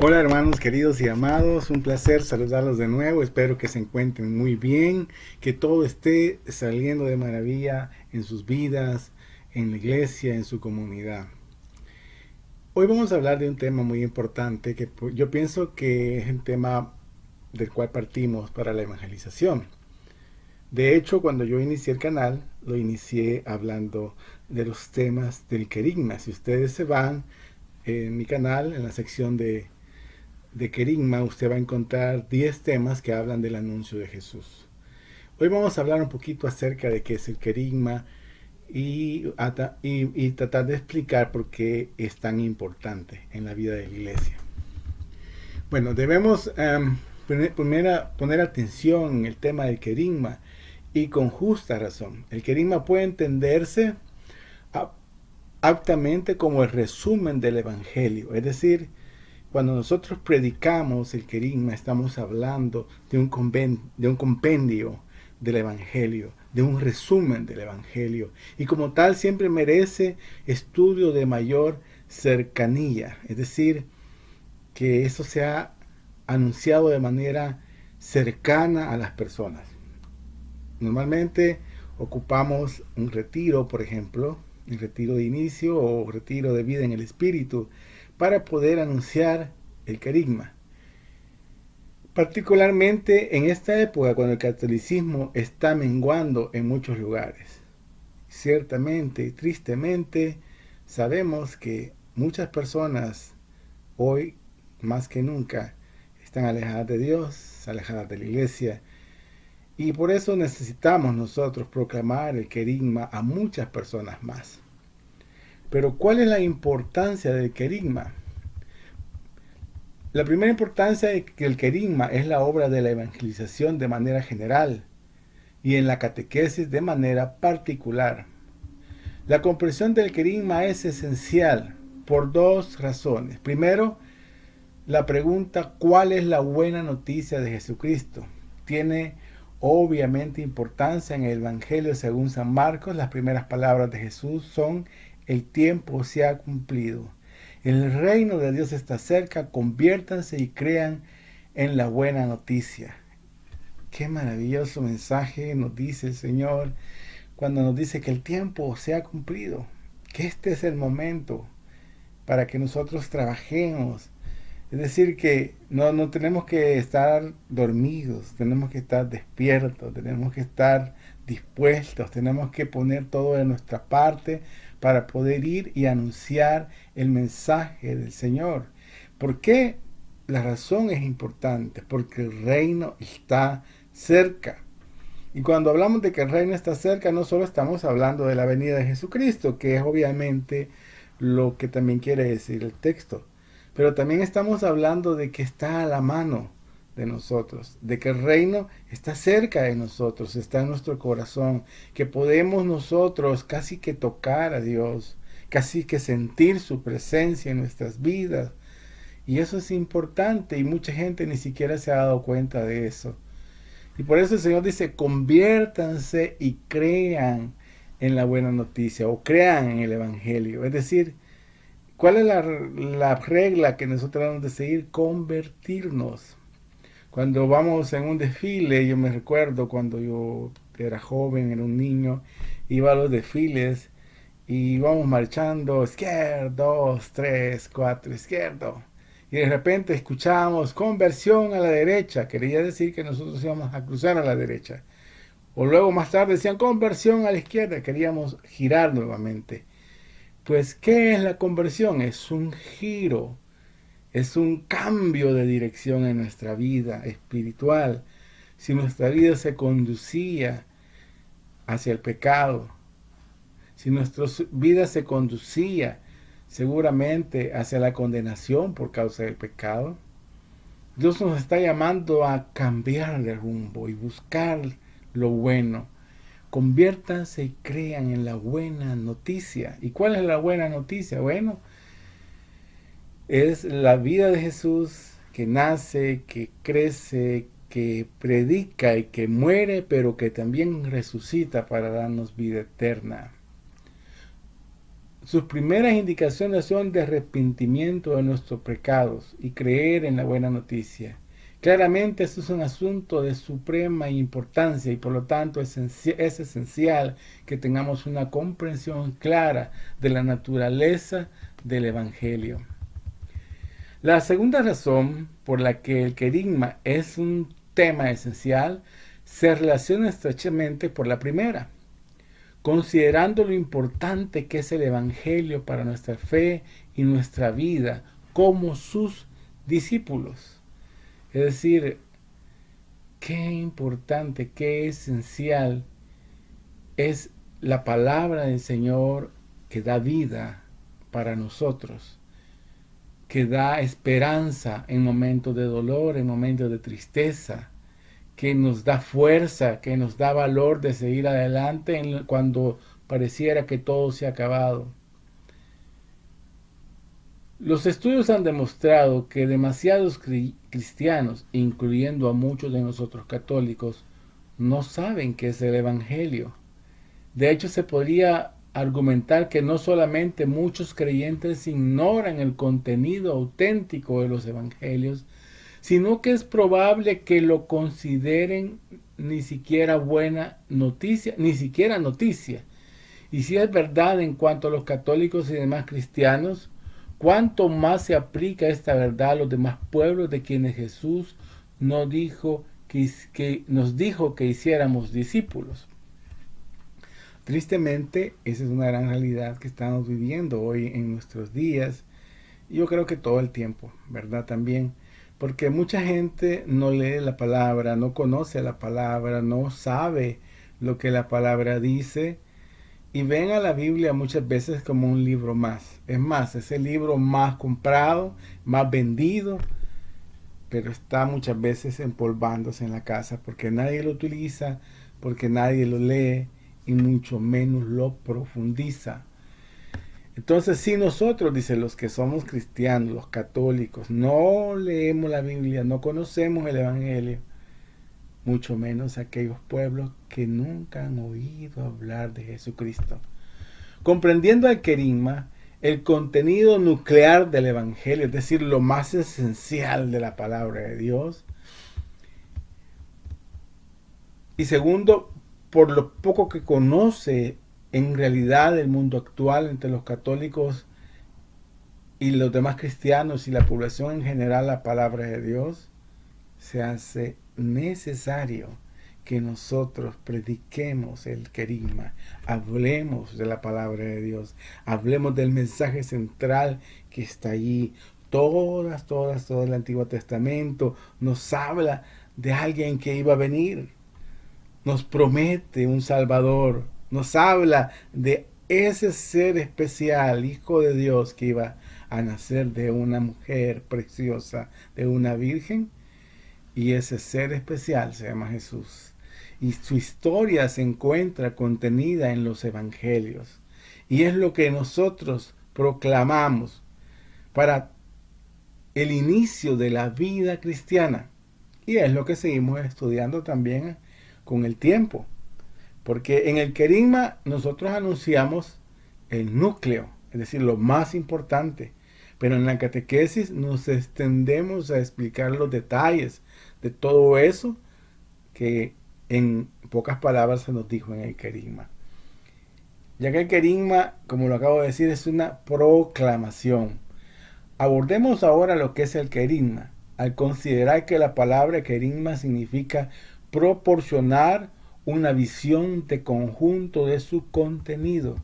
Hola hermanos queridos y amados, un placer saludarlos de nuevo, espero que se encuentren muy bien, que todo esté saliendo de maravilla en sus vidas, en la iglesia, en su comunidad. Hoy vamos a hablar de un tema muy importante que yo pienso que es el tema del cual partimos para la evangelización. De hecho, cuando yo inicié el canal, lo inicié hablando de los temas del querigma. Si ustedes se van en mi canal, en la sección de Querigma, usted va a encontrar 10 temas que hablan del anuncio de Jesús. Hoy vamos a hablar un poquito acerca de qué es el Querigma y tratar de explicar por qué es tan importante en la vida de la iglesia. Bueno, debemos poner atención en el tema del Querigma y con justa razón. El Querigma puede entenderse aptamente como el resumen del Evangelio, es decir, cuando nosotros predicamos el querigma, estamos hablando de un compendio del Evangelio, de un resumen del Evangelio. Y como tal siempre merece estudio de mayor cercanía. Es decir, que eso sea anunciado de manera cercana a las personas. Normalmente ocupamos un retiro, por ejemplo, un retiro de inicio o retiro de vida en el espíritu, para poder anunciar el querigma. Particularmente en esta época cuando el catolicismo está menguando en muchos lugares. Ciertamente y tristemente sabemos que muchas personas hoy más que nunca están alejadas de Dios, alejadas de la iglesia, y por eso necesitamos nosotros proclamar el querigma a muchas personas más. Pero ¿cuál es la importancia del querigma? La primera importancia es que el querigma es la obra de la evangelización de manera general y en la catequesis de manera particular. La comprensión del querigma es esencial por dos razones. Primero, la pregunta ¿cuál es la buena noticia de Jesucristo? Tiene obviamente importancia en el Evangelio según San Marcos. Las primeras palabras de Jesús son: el tiempo se ha cumplido. El reino de Dios está cerca, conviértanse y crean en la buena noticia. Qué maravilloso mensaje nos dice el Señor cuando nos dice que el tiempo se ha cumplido, que este es el momento para que nosotros trabajemos. Es decir, que no tenemos que estar dormidos, tenemos que estar despiertos, tenemos que estar dispuestos, tenemos que poner todo de nuestra parte para poder ir y anunciar el mensaje del Señor. ¿Por qué? La razón es importante, porque el reino está cerca. Y cuando hablamos de que el reino está cerca, no solo estamos hablando de la venida de Jesucristo, que es obviamente lo que también quiere decir el texto, pero también estamos hablando de que está a la mano de nosotros, de que el reino está cerca de nosotros, está en nuestro corazón, que podemos nosotros casi que tocar a Dios, casi que sentir su presencia en nuestras vidas. Y eso es importante y mucha gente ni siquiera se ha dado cuenta de eso. Y por eso el Señor dice, conviértanse y crean en la buena noticia o crean en el Evangelio. Es decir, ¿cuál es la regla que nosotros debemos de seguir? Convertirnos. Cuando vamos en un desfile, yo me recuerdo cuando yo era joven, era un niño, iba a los desfiles y íbamos marchando, izquierdo, 2, 3, 4, izquierdo. Y de repente escuchamos conversión a la derecha, quería decir que nosotros íbamos a cruzar a la derecha. O luego más tarde decían conversión a la izquierda, queríamos girar nuevamente. Pues, ¿qué es la conversión? Es un giro, es un cambio de dirección en nuestra vida espiritual. Si nuestra vida se conducía hacia el pecado, si nuestra vida se conducía seguramente hacia la condenación por causa del pecado, Dios nos está llamando a cambiar de rumbo y buscar lo bueno. Conviértanse y crean en la buena noticia. ¿Y cuál es la buena noticia? Bueno, es la vida de Jesús que nace, que crece, que predica y que muere, pero que también resucita para darnos vida eterna. sus primeras indicaciones son de arrepentimiento de nuestros pecados y creer en la buena noticia. Claramente esto es un asunto de suprema importancia y por lo tanto es esencial que tengamos una comprensión clara de la naturaleza del Evangelio. La segunda razón por la que el querigma es un tema esencial se relaciona estrechamente por la primera. Considerando lo importante que es el Evangelio para nuestra fe y nuestra vida como sus discípulos. Es decir, qué importante, qué esencial es la palabra del Señor que da vida para nosotros, que da esperanza en momentos de dolor, en momentos de tristeza, que nos da fuerza, que nos da valor de seguir adelante cuando pareciera que todo se ha acabado. Los estudios han demostrado que demasiados cristianos, incluyendo a muchos de nosotros católicos, no saben qué es el Evangelio. De hecho, se podría argumentar que no solamente muchos creyentes ignoran el contenido auténtico de los Evangelios, sino que es probable que lo consideren ni siquiera buena noticia, ni siquiera noticia. Y si es verdad en cuanto a los católicos y demás cristianos, ¿cuánto más se aplica esta verdad a los demás pueblos de quienes Jesús nos dijo que hiciéramos discípulos? Tristemente, esa es una gran realidad que estamos viviendo hoy en nuestros días. Y yo creo que todo el tiempo, ¿verdad? También. Porque mucha gente no lee la palabra, no conoce la palabra, no sabe lo que la palabra dice y ven a la Biblia muchas veces como un libro más. Es más, es el libro más comprado, más vendido, pero está muchas veces empolvándose en la casa porque nadie lo utiliza, porque nadie lo lee y mucho menos lo profundiza. Entonces, si nosotros, dice, los que somos cristianos, los católicos, no leemos la Biblia, no conocemos el Evangelio, mucho menos aquellos pueblos que nunca han oído hablar de Jesucristo. Comprendiendo el querigma, el contenido nuclear del Evangelio, es decir, lo más esencial de la palabra de Dios. Y segundo, por lo poco que conoce en realidad el mundo actual entre los católicos y los demás cristianos y la población en general la palabra de Dios, se hace necesario que nosotros prediquemos el querigma, hablemos de la palabra de Dios, hablemos del mensaje central que está allí. Todo el Antiguo Testamento nos habla de alguien que iba a venir, nos promete un Salvador, nos habla de ese ser especial, Hijo de Dios, que iba a nacer de una mujer preciosa, de una virgen, y ese ser especial se llama Jesús. Y su historia se encuentra contenida en los evangelios. Y es lo que nosotros proclamamos para el inicio de la vida cristiana. Y es lo que seguimos estudiando también con el tiempo. Porque en el querigma nosotros anunciamos el núcleo, es decir, lo más importante. Pero en la catequesis nos extendemos a explicar los detalles de todo eso que en pocas palabras se nos dijo en el querigma. Ya que el querigma, como lo acabo de decir, es una proclamación. Abordemos ahora lo que es el querigma, al considerar que la palabra querigma significa proporcionar una visión de conjunto de su contenido.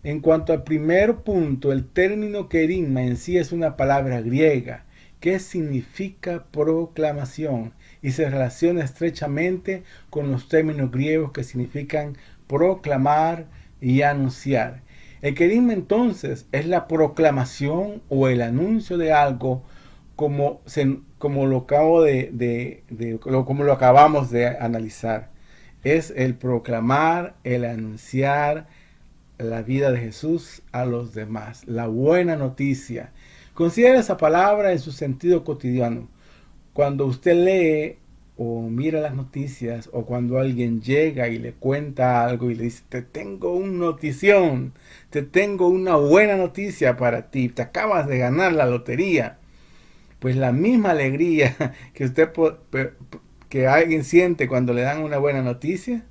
En cuanto al primer punto, el término querigma en sí es una palabra griega que significa proclamación y se relaciona estrechamente con los términos griegos que significan proclamar y anunciar. El querigma entonces es la proclamación o el anuncio de algo como lo acabamos de analizar. Es el proclamar, el anunciar la vida de Jesús a los demás, la buena noticia. Considera esa palabra en su sentido cotidiano. Cuando usted lee o mira las noticias, o cuando alguien llega y le cuenta algo y le dice, te tengo una notición, te tengo una buena noticia para ti, te acabas de ganar la lotería. Pues la misma alegría que que alguien siente cuando le dan una buena noticia,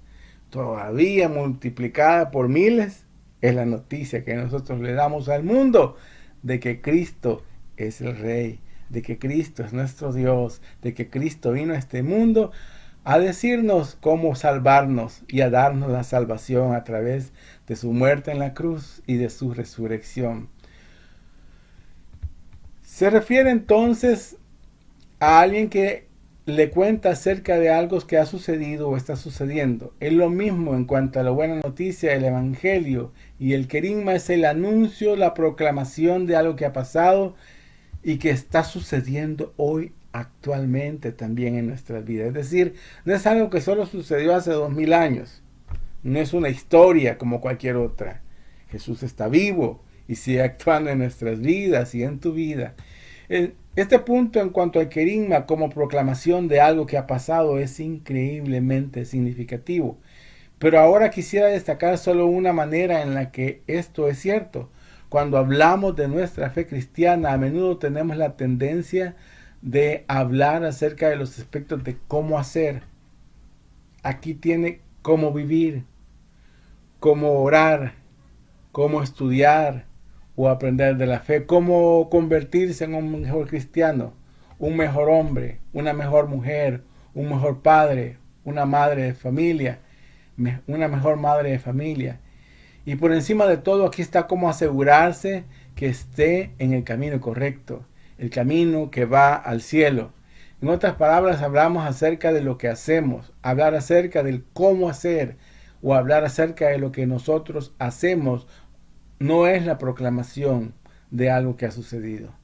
todavía multiplicada por miles, es la noticia que nosotros le damos al mundo de que Cristo es el Rey, de que Cristo es nuestro Dios, de que Cristo vino a este mundo a decirnos cómo salvarnos y a darnos la salvación a través de su muerte en la cruz y de su resurrección. Se refiere entonces a alguien que le cuenta acerca de algo que ha sucedido o está sucediendo. Es lo mismo en cuanto a la buena noticia del Evangelio, y el querigma es el anuncio, la proclamación de algo que ha pasado y que está sucediendo hoy actualmente también en nuestras vidas. Es decir, no es algo que solo sucedió hace 2000 años, no es una historia como cualquier otra. Jesús está vivo y sigue actuando en nuestras vidas y en tu vida. Este punto en cuanto al querigma como proclamación de algo que ha pasado es increíblemente significativo. Pero ahora quisiera destacar solo una manera en la que esto es cierto. Cuando hablamos de nuestra fe cristiana, a menudo tenemos la tendencia de hablar acerca de los aspectos de cómo hacer. Aquí tiene cómo vivir, cómo orar, cómo estudiar o aprender de la fe, cómo convertirse en un mejor cristiano, un mejor hombre, una mejor mujer, un mejor padre, una madre de familia, una mejor madre de familia. Y por encima de todo, aquí está cómo asegurarse que esté en el camino correcto, el camino que va al cielo. En otras palabras, hablamos acerca de lo que hacemos, hablar acerca del cómo hacer o hablar acerca de lo que nosotros hacemos no es la proclamación de algo que ha sucedido.